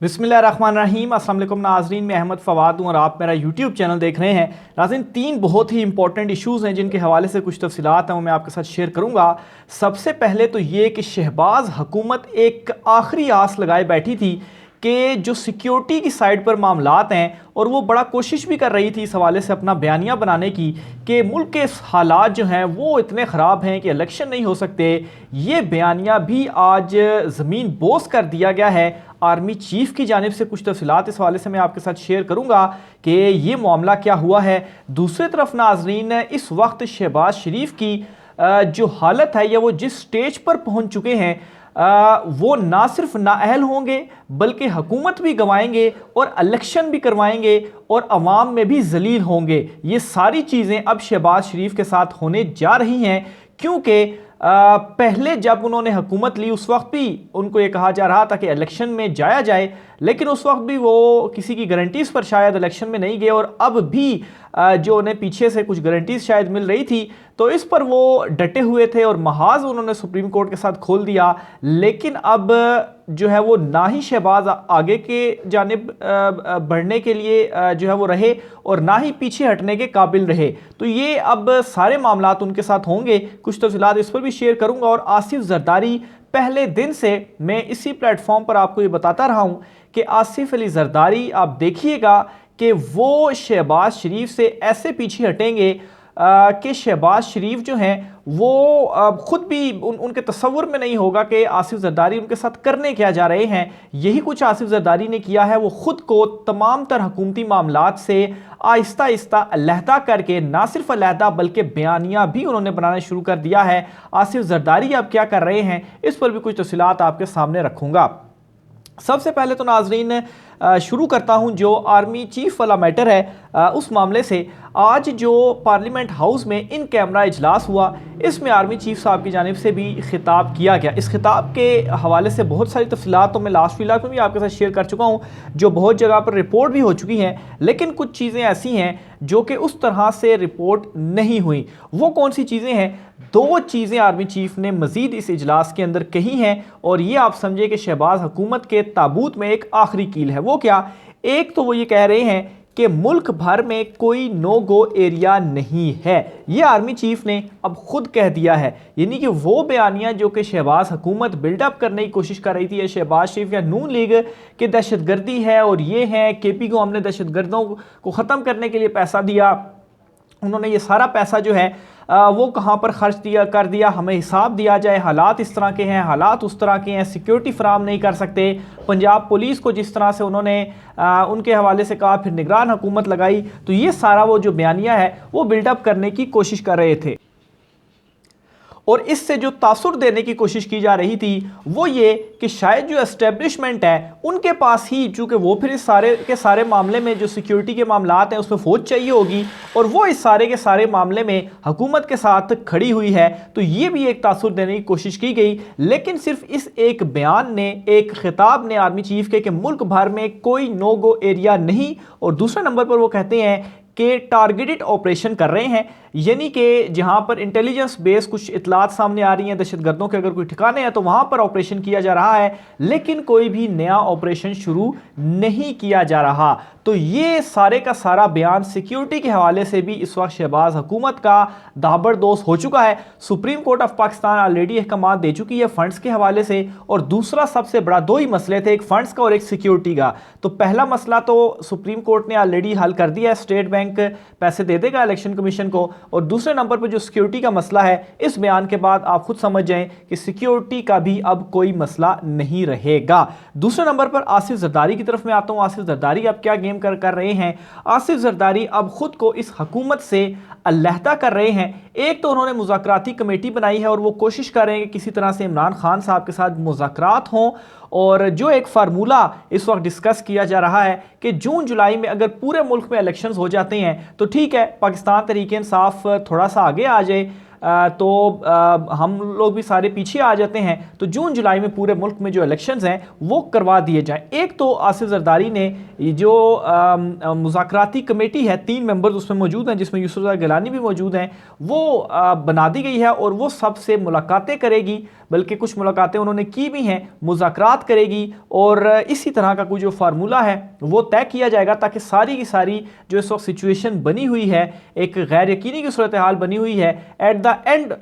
बिस्मिल्लाहिर्रहमानिर्रहीम। अस्सलाम वालेकुम नाज़रीन, मैं अहमद फ़वाद हूँ और आप मेरा यूट्यूब चैनल देख रहे हैं। नाज़रीन, तीन बहुत ही इंपॉर्टेंट इश्यूज़ हैं जिनके हवाले से कुछ तफसीलात हैं वो मैं आपके साथ शेयर करूँगा। सबसे पहले तो ये कि शहबाज हुकूमत एक आखिरी आस लगाए बैठी थी कि जो सिक्योरिटी की साइड पर मामलात हैं, और वो बड़ा कोशिश भी कर रही थी इस हवाले से अपना बयानिया बनाने की कि मुल्क के हालात जो हैं वो इतने ख़राब हैं कि इलेक्शन नहीं हो सकते। ये बयानिया भी आज ज़मीन बोस कर दिया गया है। आर्मी चीफ की जानिब से कुछ तफसीलात इस हवाले से मैं आपके साथ शेयर करूंगा कि ये मामला क्या हुआ है। दूसरी तरफ नाजरीन, इस वक्त शहबाज शरीफ की जो हालत है या वो जिस स्टेज पर पहुंच चुके हैं, वो ना सिर्फ नाअहल होंगे बल्कि हुकूमत भी गंवाएंगे और इलेक्शन भी करवाएंगे और अवाम में भी जलील होंगे। ये सारी चीज़ें अब शहबाज शरीफ के साथ होने जा रही हैं, क्योंकि पहले जब उन्होंने हुकूमत ली उस वक्त भी उनको ये कहा जा रहा था कि इलेक्शन में जाया जाए, लेकिन उस वक्त भी वो किसी की गारंटीज़ पर शायद इलेक्शन में नहीं गए, और अब भी जो उन्हें पीछे से कुछ गारंटीज शायद मिल रही थी तो इस पर वो डटे हुए थे और महाज उन्होंने सुप्रीम कोर्ट के साथ खोल दिया। लेकिन अब जो है वो ना ही शहबाज आगे के जानिब बढ़ने के लिए जो है वो रहे और ना ही पीछे हटने के काबिल रहे। तो ये अब सारे मामलात उनके साथ होंगे, कुछ तफसीलात इस पर भी शेयर करूंगा। और आसिफ जरदारी, पहले दिन से मैं इसी प्लेटफॉर्म पर आपको ये बताता रहा हूं कि आसिफ अली जरदारी, आप देखिएगा कि वो शहबाज शरीफ से ऐसे पीछे हटेंगे कि शहबाज शरीफ जो हैं वो खुद भी उनके तस्वुर में नहीं होगा कि आसिफ जरदारी उनके साथ करने क्या जा रहे हैं। यही कुछ आसिफ जरदारी ने किया है। वो खुद को तमाम तर हुकूमती मामलात से आहिस्ता आहिस्ता अलहदा करके, ना सिर्फ अलहदा बल्कि बयानिया भी उन्होंने बनाना शुरू कर दिया है। आसिफ जरदारी अब क्या कर रहे हैं इस पर भी कुछ तफसीलात आपके सामने रखूँगा। सबसे पहले तो नाजरीन शुरू करता हूं जो आर्मी चीफ वाला मैटर है उस मामले से। आज जो पार्लियामेंट हाउस में इन कैमरा इजलास हुआ, इसमें आर्मी चीफ साहब की जानिब से भी खिताब किया गया। इस खिताब के हवाले से बहुत सारी तफसीलात तो मैं लास्ट व्लॉग में भी आपके साथ शेयर कर चुका हूं, जो बहुत जगह पर रिपोर्ट भी हो चुकी हैं, लेकिन कुछ चीज़ें ऐसी हैं जो कि उस तरह से रिपोर्ट नहीं हुई। वो कौन सी चीज़ें हैं? दो चीज़ें आर्मी चीफ ने मजीद इस इजलास के अंदर कही हैं, और ये आप समझे कि शहबाज हुकूमत के ताबूत में एक आखिरी कील है। वो क्या? एक तो वो ये कह रहे हैं कि मुल्क भर में कोई नो गो एरिया नहीं है। ये आर्मी चीफ ने अब खुद कह दिया है, यानी कि वो बयानिया जो कि शहबाज हुकूमत बिल्डअप करने की कोशिश कर रही थी, शहबाज शरीफ या नून लीग की दहशतगर्दी है और ये है केपी को हमने दहशतगर्दों को ख़त्म करने के लिए पैसा दिया, उन्होंने ये सारा पैसा जो है वो कहाँ पर खर्च कर दिया, हमें हिसाब दिया जाए। हालात इस तरह के हैं, हालात उस तरह के हैं, सिक्योरिटी फराम नहीं कर सकते। पंजाब पुलिस को जिस तरह से उन्होंने उनके हवाले से कहा, फिर निगरान हुकूमत लगाई, तो ये सारा वो जो बयानिया है वो बिल्डअप करने की कोशिश कर रहे थे। और इससे जो तासुर देने की कोशिश की जा रही थी वो ये कि शायद जो एस्टेब्लिशमेंट है उनके पास ही, चूँकि वो फिर इस सारे के सारे मामले में जो सिक्योरिटी के मामलात हैं उसमें फौज चाहिए होगी, और वो इस सारे के सारे मामले में हुकूमत के साथ खड़ी हुई है। तो ये भी एक तासुर देने की कोशिश की गई, लेकिन सिर्फ इस एक बयान ने, एक खिताब ने आर्मी चीफ के कि मुल्क भर में कोई नो गो एरिया नहीं, और दूसरे नंबर पर वो कहते हैं कि टारगेटेड ऑपरेशन कर रहे हैं, यानी कि जहां पर इंटेलिजेंस बेस कुछ इतलात सामने आ रही हैं दहशतगर्दों के अगर कोई ठिकाने हैं तो वहां पर ऑपरेशन किया जा रहा है, लेकिन कोई भी नया ऑपरेशन शुरू नहीं किया जा रहा। तो ये सारे का सारा बयान सिक्योरिटी के हवाले से भी इस वक्त शहबाज हुकूमत का दाबरदोज हो चुका है। Supreme court of Pakistan already अहकाम दे चुकी है फंड्स के हवाले से, और दूसरा सबसे बड़ा, दो ही मसले थे, एक फंड्स का और एक सिक्योरिटी का। तो पहला मसला तो सुप्रीम कोर्ट ने ऑलरेडी हल कर दिया है, स्टेट बैंक पैसे दे देगा इलेक्शन कमीशन को, और दूसरे नंबर पर जो सिक्योरिटी का मसला है, इस बयान के बाद आप खुद समझ जाएं कि सिक्योरिटी का भी अब कोई मसला नहीं रहेगा। दूसरे नंबर पर आसिफ जरदारी की तरफ मैं आता हूं। आसिफ जरदारी अब क्या गेम कर रहे हैं? आसिफ जरदारी अब खुद को इस हुकूमत से अलहदा कर रहे हैं। एक तो उन्होंने मुज़ाकराती कमेटी बनाई है और वो कोशिश कर रहे हैं कि किसी तरह से इमरान खान साहब के साथ मुज़ाकरात हों, और जो एक फार्मूला इस वक्त डिस्कस किया जा रहा है कि जून जुलाई में अगर पूरे मुल्क में इलेक्शंस हो जाते हैं तो ठीक है, पाकिस्तान तहरीक इंसाफ थोड़ा सा आगे आ जाए, हम लोग भी सारे पीछे आ जाते हैं, तो जून जुलाई में पूरे मुल्क में जो इलेक्शंस हैं वो करवा दिए जाएं। एक तो आसिफ जरदारी ने जो मुज़ाकराती कमेटी है, 3 मेंबर्स उसमें मौजूद हैं जिसमें यूसुफ गिलानी भी मौजूद हैं, वो बना दी गई है और वो सबसे मुलाकातें करेगी, बल्कि कुछ मुलाकातें उन्होंने की भी हैं, मुज़ाकरात करेगी और इसी तरह का कोई जो फार्मूला है वो तय किया जाएगा ताकि सारी की सारी जो इस वक्त सिचुएशन बनी हुई है, एक गैर यकीनी की सूरत हाल बनी हुई है, एट द एंड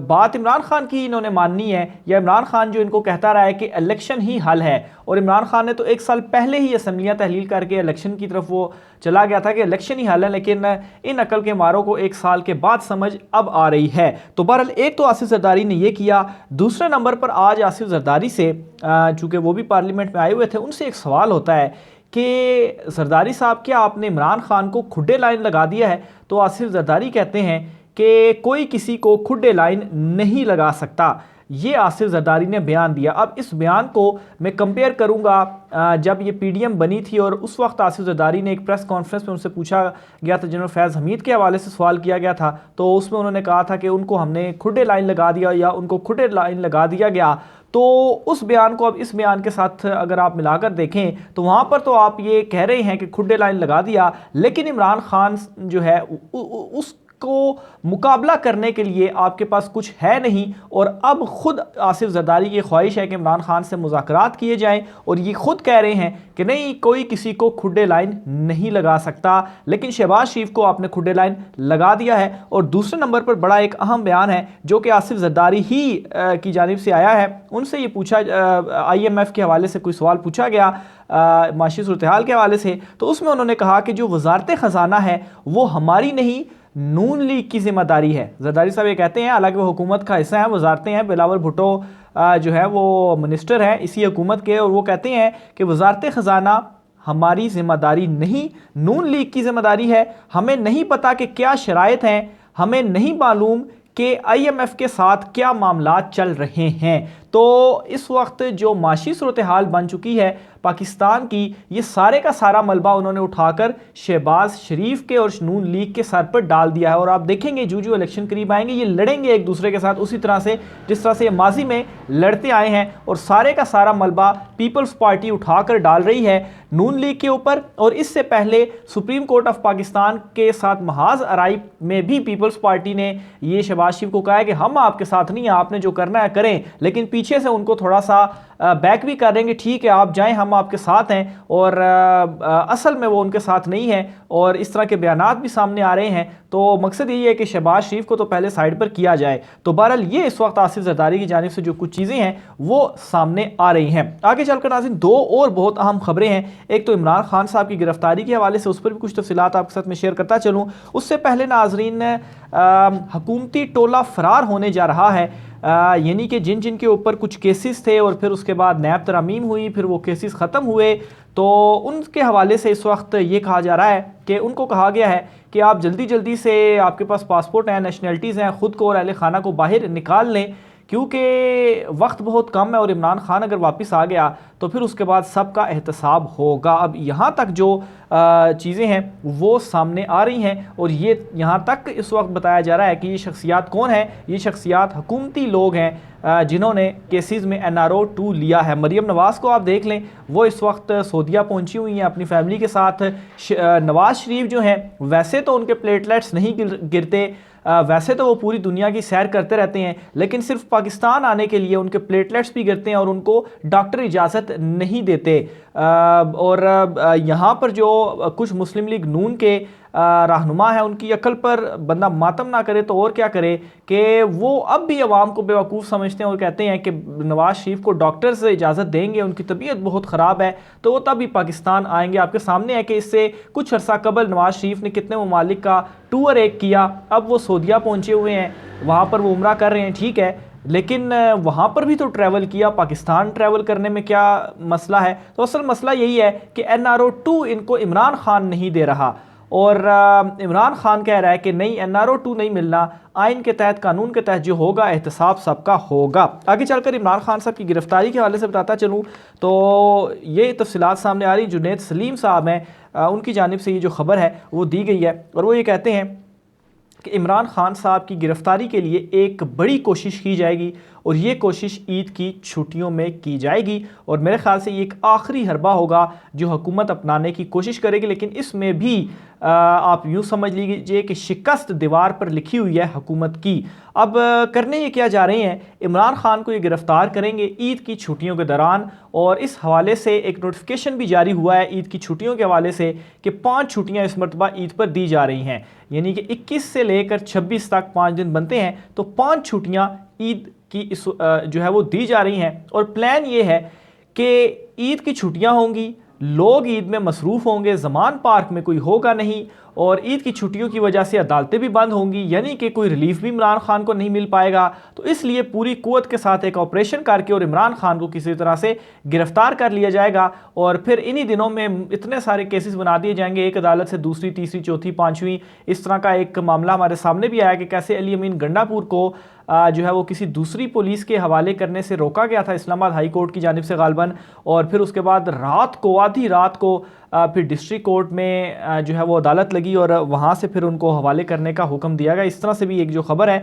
बात इमरान खान की इन्होंने माननी है, या इमरान खान जो इनको कहता रहा है कि इलेक्शन ही हल है, और इमरान खान ने तो 1 साल पहले ही असम्बलियाँ तहलील करके इलेक्शन की तरफ वो चला गया था कि इलेक्शन ही हल है, लेकिन इन अकल के मारों को 1 साल के बाद समझ अब आ रही है। तो बहरहाल एक तो आसिफ जरदारी ने यह किया। दूसरे नंबर पर आज आसिफ जरदारी से, चूंकि वो भी पार्लियामेंट में आए हुए थे, उनसे एक सवाल होता है कि जरदारी साहब क्या आपने इमरान खान को खुड्डे लाइन लगा दिया है? तो आसिफ जरदारी कहते हैं कि कोई किसी को खुड्डे लाइन नहीं लगा सकता। ये आसिफ जरदारी ने बयान दिया। अब इस बयान को मैं कंपेयर करूंगा जब ये पीडीएम बनी थी और उस वक्त आसिफ जरदारी ने एक प्रेस कॉन्फ्रेंस में उनसे पूछा गया था, जनरल फैज़ हमीद के हवाले से सवाल किया गया था, तो उसमें उन्होंने कहा था कि उनको हमने खुड्डे लाइन लगा दिया या उनको खुड्डे लाइन लगा दिया गया। तो उस बयान को अब इस बयान के साथ अगर आप मिलाकर देखें तो वहाँ पर तो आप ये कह रहे हैं कि खुड्डे लाइन लगा दिया, लेकिन इमरान खान जो है उस को मुकाबला करने के लिए आपके पास कुछ है नहीं, और अब खुद आसिफ जरदारी की ख्वाहिश है कि इमरान खान से मुज़ाकरात किए जाएं, और ये खुद कह रहे हैं कि नहीं, कोई किसी को खुड्डे लाइन नहीं लगा सकता, लेकिन शहबाज शरीफ को आपने खुड्डे लाइन लगा दिया है। और दूसरे नंबर पर बड़ा एक अहम बयान है जो कि आसिफ जरदारी ही की जानिब से आया है। उनसे ये पूछा, IMF के हवाले से कोई सवाल पूछा गया माशी सूरत हाल के हवाले से, तो उसमें उन्होंने कहा कि जो वजारत ख़जाना है वो हमारी नहीं, नून लीग की जिम्मेदारी है। जरदारी साहब ये कहते हैं, हालांकि वो हुकूमत का हिस्सा है, वजारतें हैं, बिलावल भुट्टो जो है वो मिनिस्टर है इसी हुकूमत के, और वो कहते हैं कि वजारत ख़जाना हमारी जिम्मेदारी नहीं, नून लीग की जिम्मेदारी है। हमें नहीं पता कि क्या शराइत हैं, हमें नहीं मालूम कि IMF के साथ क्या मामला चल रहे हैं। तो इस वक्त जो माशी सूरत हाल बन चुकी है पाकिस्तान की, ये सारे का सारा मलबा उन्होंने उठाकर शहबाज शरीफ के और नून लीग के सर पर डाल दिया है। और आप देखेंगे जो इलेक्शन करीब आएंगे ये लड़ेंगे एक दूसरे के साथ उसी तरह से जिस तरह से ये माजी में लड़ते आए हैं, और सारे का सारा मलबा पीपल्स पार्टी उठाकर डाल रही है नून लीग के ऊपर। और इससे पहले सुप्रीम कोर्ट ऑफ पाकिस्तान के साथ महाज अराई में भी पीपल्स पार्टी ने ये शहबाज शरीफ को कहा है कि हम आपके साथ नहीं हैं, आपने जो करना है करें, लेकिन पीछे से उनको थोड़ा सा बैक भी कर देंगे, ठीक है आप जाएं, हम आपके साथ हैं, और असल में वो उनके साथ नहीं है, और इस तरह के बयानात भी सामने आ रहे हैं। तो मकसद यही है कि शहबाज शरीफ को तो पहले साइड पर किया जाए। तो बहरहाल ये इस वक्त आसिफ जरदारी की जानिब से जो कुछ चीज़ें हैं वो सामने आ रही हैं। आगे चलकर नाज़रीन 2 और बहुत अहम खबरें हैं। एक तो इमरान खान साहब की गिरफ्तारी के हवाले से, उस पर भी कुछ तफसीलात आपके साथ में शेयर करता चलूँ। उससे पहले नाज़रीन हुकूमती टोला फरार होने जा रहा है, यानी कि जिन जिनके ऊपर कुछ केसेस थे और फिर उसके बाद नैब तरमीम हुई, फिर वो केसेस ख़त्म हुए, तो उनके हवाले से इस वक्त ये कहा जा रहा है कि उनको कहा गया है कि आप जल्दी जल्दी से, आपके पास पासपोर्ट हैं, नेशनलिटीज़ हैं, ख़ुद को और अहले खाना को बाहर निकाल लें, क्योंकि वक्त बहुत कम है और इमरान खान अगर वापस आ गया तो फिर उसके बाद सबका एहतसाब होगा। अब यहाँ तक जो चीज़ें हैं वो सामने आ रही हैं, और ये यहाँ तक इस वक्त बताया जा रहा है कि ये शख्सियात कौन है। ये शख्सियात हुकूमती लोग हैं जिन्होंने केसेस में NRO 2 लिया है। मरियम नवाज़ को आप देख लें, वो इस वक्त सऊदीया पहुंची हुई हैं अपनी फैमिली के साथ। नवाज़ शरीफ जो हैं वैसे तो उनके प्लेटलेट्स नहीं गिरते, वैसे तो वो पूरी दुनिया की सैर करते रहते हैं, लेकिन सिर्फ पाकिस्तान आने के लिए उनके प्लेटलेट्स भी गिरते हैं और उनको डॉक्टर इजाज़त नहीं देते। और यहाँ पर जो कुछ मुस्लिम लीग नून के रहनुमा है, उनकी अकल पर बंदा मातम ना करे तो और क्या करे, कि वो अब भी अवाम को बेवकूफ़ समझते हैं और कहते हैं कि नवाज़ शरीफ को डॉक्टर से इजाज़त देंगे, उनकी तबीयत बहुत ख़राब है तो वो तभी पाकिस्तान आएंगे। आपके सामने है कि इससे कुछ अर्सा कबल नवाज़ शरीफ ने कितने ममालिक का टूर एक किया, अब वो सऊदीया पहुँचे हुए हैं, वहाँ पर वो उम्रा कर रहे हैं, ठीक है, लेकिन वहाँ पर भी तो ट्रैवल किया, पाकिस्तान ट्रैवल करने में क्या मसला है। तो असल मसला यही है कि NRO 2 इनको इमरान खान नहीं दे रहा, और इमरान खान कह रहा है कि नहीं, NRO 2 नहीं मिलना, आइन के तहत, कानून के तहत जो होगा एहतसाब सबका होगा। आगे चलकर इमरान खान साहब की गिरफ्तारी के हवाले से बताता चलूँ तो ये तफसीलात सामने आ रही। जुनैद सलीम साहब हैं, उनकी जानिब से ये जो खबर है वो दी गई है, और वो ये कहते हैं कि इमरान खान साहब की गिरफ्तारी के लिए एक बड़ी कोशिश की जाएगी और ये कोशिश ईद की छुट्टियों में की जाएगी। और मेरे ख्याल से ये एक आखिरी हरबा होगा जो हुकूमत अपनाने की कोशिश करेगी, लेकिन इसमें भी आप यूँ समझ लीजिए कि शिकस्त दीवार पर लिखी हुई है हुकूमत की। अब करने ये क्या जा रहे हैं, इमरान खान को ये गिरफ्तार करेंगे ईद की छुट्टियों के दौरान। और इस हवाले से एक नोटिफिकेशन भी जारी हुआ है ईद की छुट्टियों के हवाले से कि 5 छुट्टियां इस मरतबा ईद पर दी जा रही हैं, यानी कि 21 से लेकर 26 तक 5 दिन बनते हैं, तो 5 छुट्टियां ईद की इस जो है वो दी जा रही हैं। और प्लान ये है कि ईद की छुट्टियां होंगी, लोग ईद में मसरूफ़ होंगे, ज़मान पार्क में कोई होगा नहीं, और ईद की छुट्टियों की वजह से अदालतें भी बंद होंगी, यानी कि कोई रिलीफ भी इमरान खान को नहीं मिल पाएगा। तो इसलिए पूरी कुव्वत के साथ एक ऑपरेशन करके और इमरान खान को किसी तरह से गिरफ्तार कर लिया जाएगा। और फिर इन्हीं दिनों में इतने सारे केसेस बना दिए जाएंगे, एक अदालत से दूसरी, तीसरी, चौथी, पाँचवीं, इस तरह का एक मामला हमारे सामने भी आया कि कैसे अली अमीन गंडापुर को जो है वो किसी दूसरी पुलिस के हवाले करने से रोका गया था इस्लामाबाद हाई कोर्ट की जानिब से गालबन, और फिर उसके बाद रात को, आधी रात को फिर डिस्ट्रिक्ट कोर्ट में जो है वो अदालत लगी और वहाँ से फिर उनको हवाले करने का हुक्म दिया गया। इस तरह से भी एक जो खबर है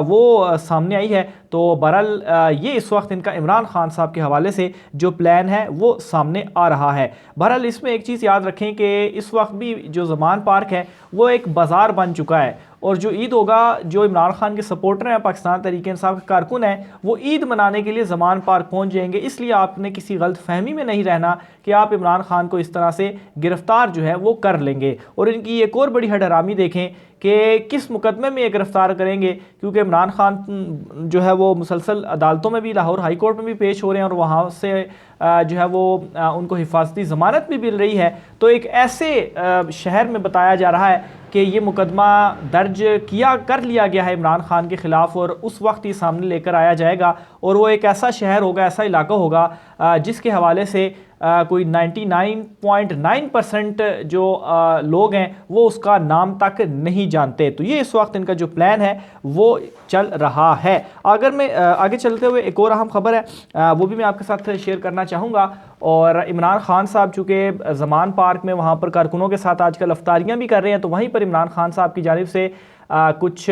वो सामने आई है। तो बहरहाल ये इस वक्त इनका इमरान खान साहब के हवाले से जो प्लान है वो सामने आ रहा है। बहरहाल इसमें एक चीज़ याद रखें कि इस वक्त भी जो ज़मान पार्क है वो एक बाज़ार बन चुका है, और जो ईद होगा, जो इमरान खान के सपोर्टर हैं, पाकिस्तान तहरीक इंसाफ के कारकुन हैं, वो ईद मनाने के लिए ज़मान पार्क पहुंच जाएंगे। इसलिए आपने किसी गलत फहमी में नहीं रहना कि आप इमरान खान को इस तरह से गिरफ्तार जो है वो कर लेंगे। और इनकी एक और बड़ी हडरामी देखें कि किस मुकदमे में ये गिरफ्तार करेंगे, क्योंकि इमरान खान जो है वो मुसलसल अदालतों में भी, लाहौर हाई कोर्ट में भी पेश हो रहे हैं और वहाँ से जो है वो उनको हिफाजती ज़मानत भी मिल रही है। तो एक ऐसे शहर में बताया जा रहा है कि ये मुकदमा दर्ज कर लिया गया है इमरान खान के ख़िलाफ़, और उस वक्त ये सामने लेकर आया जाएगा। और वो एक ऐसा शहर होगा, ऐसा इलाका होगा जिसके हवाले से कोई 99.9% जो लोग हैं वो उसका नाम तक नहीं जानते। तो ये इस वक्त इनका जो प्लान है वो चल रहा है। अगर मैं आगे चलते हुए एक और अहम खबर है वो भी मैं आपके साथ शेयर करना चाहूँगा। और इमरान खान साहब चूँकि ज़मान पार्क में वहाँ पर कारकुनों के साथ आजकल अफ्तारियाँ भी कर रहे हैं, तो वहीं पर इमरान खान साहब की जानिब से कुछ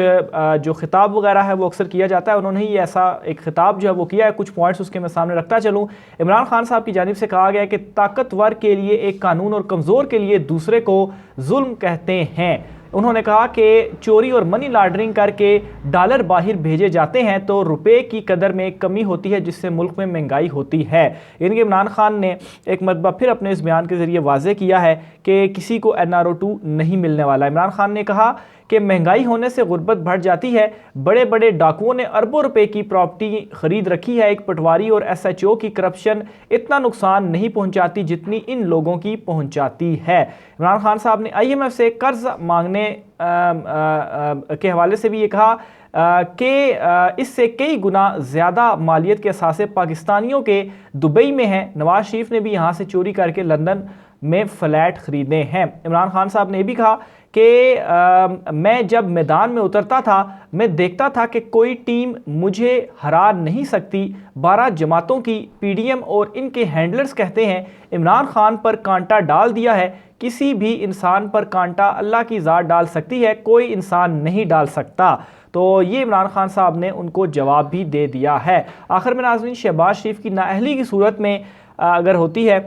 जो खिताब वगैरह है वो अक्सर किया जाता है। उन्होंने ही ऐसा एक खिताब जो है वो किया है, कुछ पॉइंट्स उसके मैं सामने रखता चलूँ। इमरान खान साहब की जानिब से कहा गया है कि ताकतवर के लिए एक कानून और कमज़ोर के लिए दूसरे को जुल्म कहते हैं। उन्होंने कहा कि चोरी और मनी लॉन्ड्रिंग करके डॉलर बाहर भेजे जाते हैं तो रुपए की कदर में कमी होती है, जिससे मुल्क में महंगाई होती है। इनके इमरान खान ने एक मरतबा फिर अपने इस बयान के ज़रिए वाज़े किया है कि किसी को NRO2 नहीं मिलने वाला। इमरान खान ने कहा कि महंगाई होने से गुर्बत बढ़ जाती है। बड़े बड़े डाकुओं ने अरबों रुपए की प्रॉपर्टी खरीद रखी है। एक पटवारी और SHO की करप्शन इतना नुकसान नहीं पहुंचाती जितनी इन लोगों की पहुंचाती है। इमरान खान साहब ने IMF से कर्ज मांगने के हवाले से भी ये कहा कि इससे कई गुना ज़्यादा मालियत के असासे पाकिस्तानियों के दुबई में हैं। नवाज शरीफ ने भी यहाँ से चोरी करके लंदन में फ्लैट खरीदे हैं। इमरान खान साहब ने भी कहा कि मैं जब मैदान में उतरता था मैं देखता था कि कोई टीम मुझे हरा नहीं सकती। 12 जमातों की PDM और इनके हैंडलर्स कहते हैं इमरान खान पर कांटा डाल दिया है। किसी भी इंसान पर कांटा अल्लाह की ज़ात डाल सकती है, कोई इंसान नहीं डाल सकता। तो ये इमरान खान साहब ने उनको जवाब भी दे दिया है। आखिर में नाज़रीन, शहबाज शरीफ की नाअहली की सूरत में अगर होती है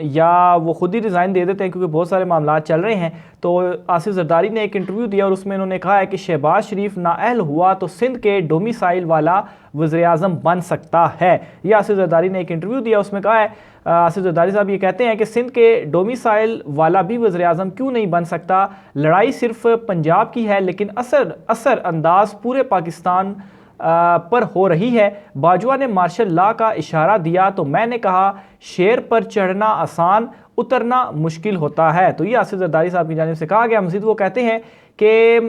या वो खुद ही रिज़ाइन दे देते हैं, क्योंकि बहुत सारे मामला चल रहे हैं, तो आसिफ जरदारी ने एक इंटरव्यू दिया और उसमें उन्होंने कहा है कि शहबाज शरीफ नाअहल हुआ तो सिंध के डोमिसाइल वाला वज़ीर-ए-आज़म बन सकता है। ये आसिफ जरदारी ने एक इंटरव्यू दिया, उसमें कहा है आसिफ जरदारी साहब ये कहते हैं कि सिंध के डोमिसाइल वाला भी वज़ीर-ए-आज़म क्यों नहीं बन सकता। लड़ाई सिर्फ पंजाब की है लेकिन असर अंदाज पूरे पाकिस्तान पर हो रही है। बाजवा ने मार्शल लॉ का इशारा दिया तो मैंने कहा शेर पर चढ़ना आसान, उतरना मुश्किल होता है। तो ये आसिफ जरदारी साहब की जानिब से कहा गया। मज़ीद वो कहते हैं कि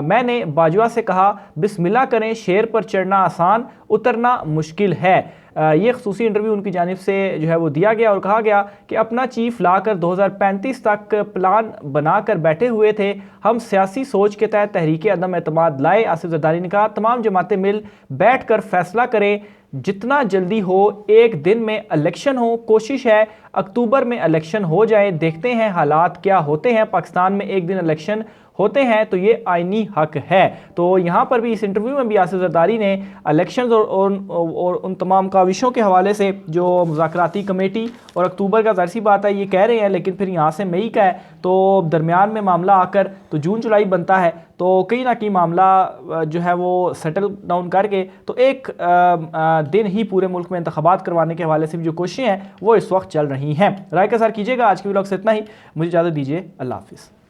मैंने बाजवा से कहा बिस्मिल्लाह करें, शेर पर चढ़ना आसान, उतरना मुश्किल है। ये खसूसी इंटरव्यू उनकी जानिब से जो है वो दिया गया और कहा गया कि अपना चीफ लाकर 2035 तक प्लान बनाकर बैठे हुए थे। हम सियासी सोच के तहत तहरीक अदम एतमाद लाए। आसिफ जरदारी ने कहा तमाम जमातें मिल बैठ कर फैसला करें, जितना जल्दी हो, एक दिन में इलेक्शन हो। कोशिश है अक्टूबर में इलेक्शन हो जाए, देखते हैं हालात क्या होते हैं। पाकिस्तान में एक दिन इलेक्शन होते हैं तो ये आईनी हक है। तो यहाँ पर भी इस इंटरव्यू में भी आसिफ जरदारी ने इलेक्शन और उन तमाम काविशों के हवाले से जो मुज़ाकराती कमेटी और अक्टूबर का ज़ाहिर सी बात है ये कह रहे हैं, लेकिन फिर यहाँ से मई का है तो दरमियान में मामला आकर तो जून जुलाई बनता है, तो कहीं ना कहीं मामला जो है वो सेटल डाउन करके तो एक दिन ही पूरे मुल्क में इंतखाबात करवाने के हवाले से भी जो कोशिशें हैं वो इस वक्त चल रही हैं। राय का सर कीजिएगा। आज के व्लॉग से इतना ही, मुझे इजाज़त दीजिए, अल्लाह हाफिज़।